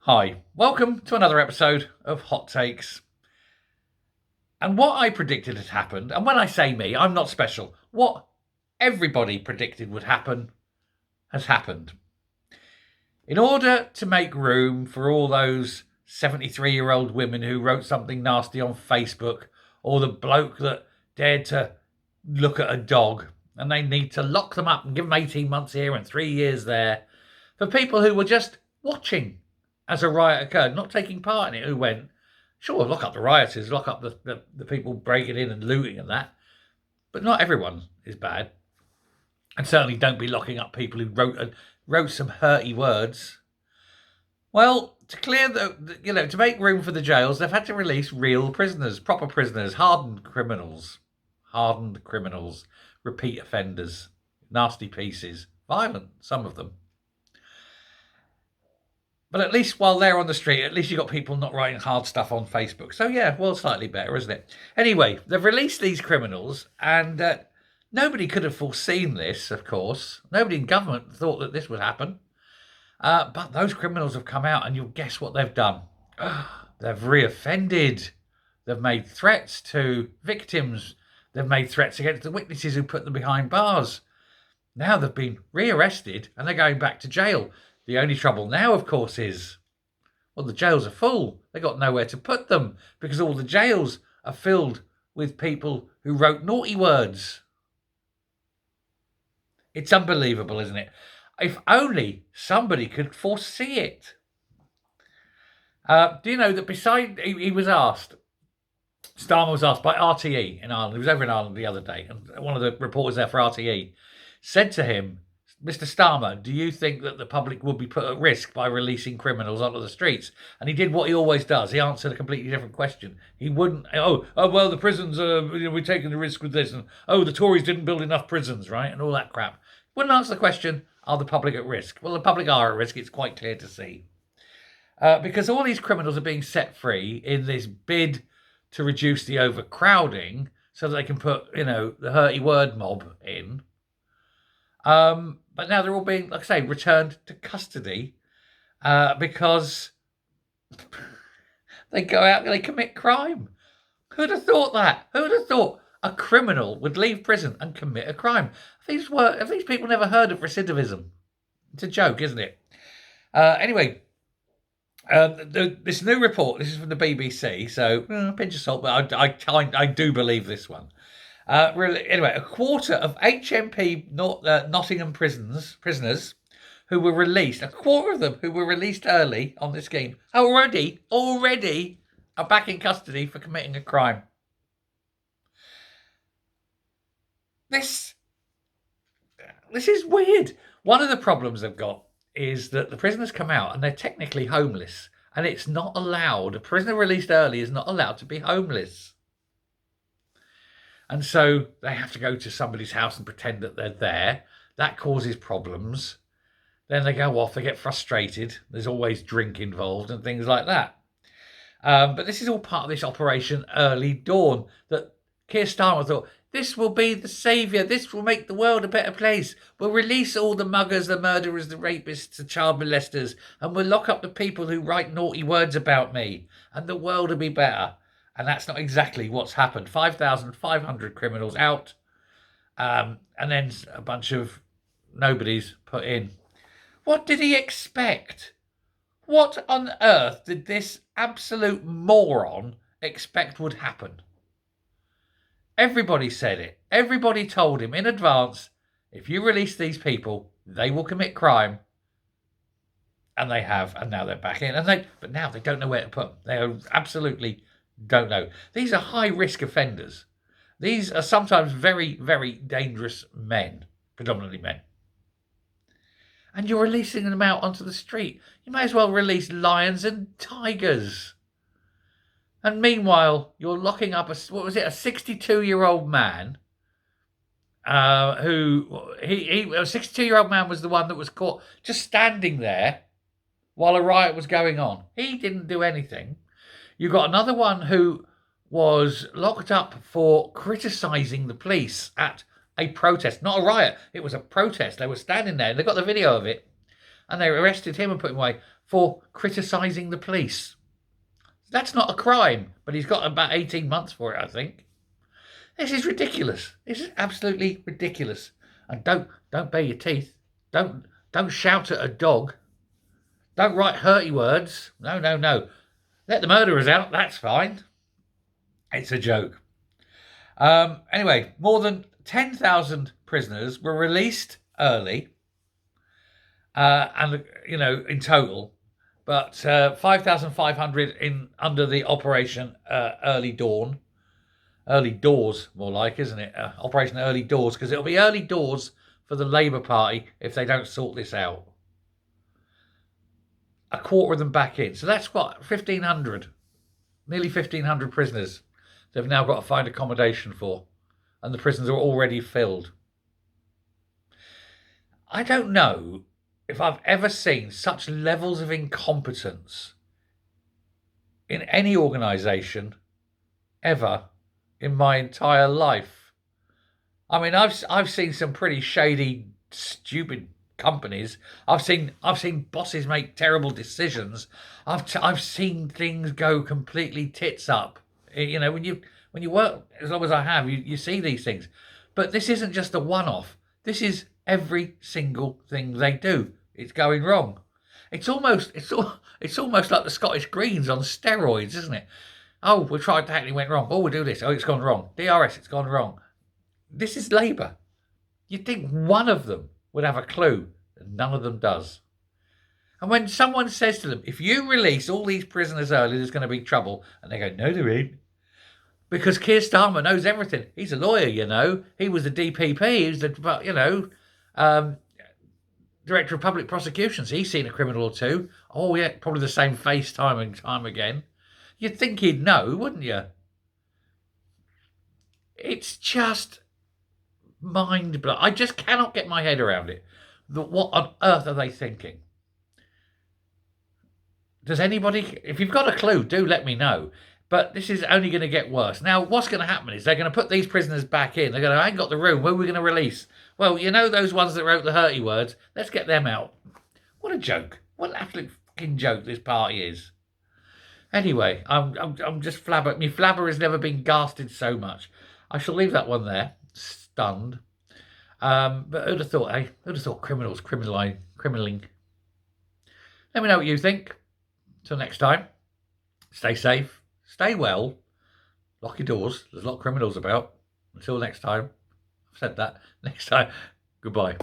Hi, welcome to another episode of Hot Takes. And what I predicted had happened, and when I say me, I'm not special, what everybody predicted would happen has happened. In order to make room for all those 73-year-old women who wrote something nasty on Facebook, or the bloke that dared to look at a dog, and they need to lock them up and give them 18 months here and 3 years there, for people who were just watching as a riot occurred, not taking part in it, who went, sure, lock up the rioters, lock up the people breaking in and looting and that, but not everyone is bad. And certainly don't be locking up people who wrote some hurty words. Well, to clear to make room for the jails, they've had to release real prisoners, proper prisoners, hardened criminals, repeat offenders, nasty pieces, violent, some of them. But at least while they're on the street, at least you've got people not writing hard stuff on Facebook. So yeah, well, slightly better, isn't it? Anyway, they've released these criminals, and nobody could have foreseen this, of course. Nobody in government thought that this would happen. But those criminals have come out, and you'll guess what they've done. They've reoffended. They've made threats to victims. They've made threats against the witnesses who put them behind bars. Now they've been rearrested, and they're going back to jail. The only trouble now, of course, is, well, the jails are full. They've got nowhere to put them because all the jails are filled with people who wrote naughty words. It's unbelievable, isn't it? If only somebody could foresee it. Do you know that he was asked, Starmer was asked by RTE in Ireland, he was over in Ireland the other day, and one of the reporters there for RTE said to him, Mr. Starmer, do you think that the public will be put at risk by releasing criminals onto the streets? And he did what he always does. He answered a completely different question. He wouldn't, well, the prisons, we're taking the risk with this. And, the Tories didn't build enough prisons, right? And all that crap. Wouldn't answer the question, are the public at risk? Well, the public are at risk. It's quite clear to see. Because all these criminals are being set free in this bid to reduce the overcrowding so that they can put, the hurty word mob in. But now they're all being, like I say, returned to custody because they go out and they commit crime. Who'd have thought that? Who'd have thought a criminal would leave prison and commit a crime? Have these people never heard of recidivism? It's a joke, isn't it? Anyway, this new report, this is from the BBC, so pinch of salt, but I do believe this one. Anyway, a quarter of HMP Nottingham prisoners who were released, a quarter of them who were released early on this scheme, already are back in custody for committing a crime. This is weird. One of the problems they've got is that the prisoners come out and they're technically homeless, and it's not allowed. A prisoner released early is not allowed to be homeless. And so they have to go to somebody's house and pretend that they're there. That causes problems. Then they go off, they get frustrated. There's always drink involved and things like that. But this is all part of this Operation Early Dawn that Keir Starmer thought, this will be the saviour. This will make the world a better place. We'll release all the muggers, the murderers, the rapists, the child molesters, and we'll lock up the people who write naughty words about me, and the world will be better. And that's not exactly what's happened. 5,500 criminals out, and then a bunch of nobodies put in. What did he expect? What on earth did this absolute moron expect would happen? Everybody said it. Everybody told him in advance, if you release these people, they will commit crime. And they have, and now they're back in. But now they don't know where to put them. They are absolutely don't know. These are high-risk offenders. These are sometimes very, very dangerous men, predominantly men. And you're releasing them out onto the street. You may as well release lions and tigers. And meanwhile, you're locking up a 62-year-old man a 62-year-old man was the one that was caught just standing there while a riot was going on. He didn't do anything. You got another one who was locked up for criticising the police at a protest. Not a riot, it was a protest. They were standing there, and they got the video of it. And they arrested him and put him away for criticising the police. That's not a crime, but he's got about 18 months for it, I think. This is ridiculous. This is absolutely ridiculous. And don't bare your teeth. Don't shout at a dog. Don't write hurty words. No. Let the murderers out. That's fine. It's a joke. Anyway, more than 10,000 prisoners were released early, and in total, but 5,500 in under the Operation Early Dawn. Early Doors, more like, isn't it? Operation Early Doors, because it'll be early doors for the Labour Party if they don't sort this out. A quarter of them back in. So that's what, 1,500. Nearly 1,500 prisoners they've now got to find accommodation for. And the prisons are already filled. I don't know if I've ever seen such levels of incompetence in any organisation ever in my entire life. I mean, I've seen some pretty shady, stupid companies. I've seen bosses make terrible decisions. I've seen things go completely tits up. When you work as long as I have, you see these things. But this isn't just a one-off. This is every single thing they do. It's going wrong. It's almost like the Scottish Greens on steroids, isn't it? Oh, we tried that and it went wrong. Oh, we'll do this. Oh, it's gone wrong. DRS, it's gone wrong. This is Labour. You'd think one of them would have a clue, and none of them does. And when someone says to them, if you release all these prisoners early, there's going to be trouble, and they go, no, there ain't. Because Keir Starmer knows everything. He's a lawyer, He was the DPP. He was the, Director of Public Prosecutions. He's seen a criminal or two. Oh, yeah, probably the same face time and time again. You'd think he'd know, wouldn't you? It's just mind-blowing. I just cannot get my head around it. What on earth are they thinking? Does anybody... If you've got a clue, do let me know. But this is only going to get worse. Now, what's going to happen is they're going to put these prisoners back in. They're going to, I ain't got the room. Who are we going to release? Well, those ones that wrote the hurty words. Let's get them out. What a joke. What an absolute fucking joke this party is. Anyway, I'm just flabber. My flabber has never been gasted so much. I shall leave that one there. Stunned. But who'd have thought, eh? Who'd have thought criminals criminaling? Let me know what you think. Till next time. Stay safe. Stay well. Lock your doors. There's a lot of criminals about. Until next time. I've said that. Next time. Goodbye.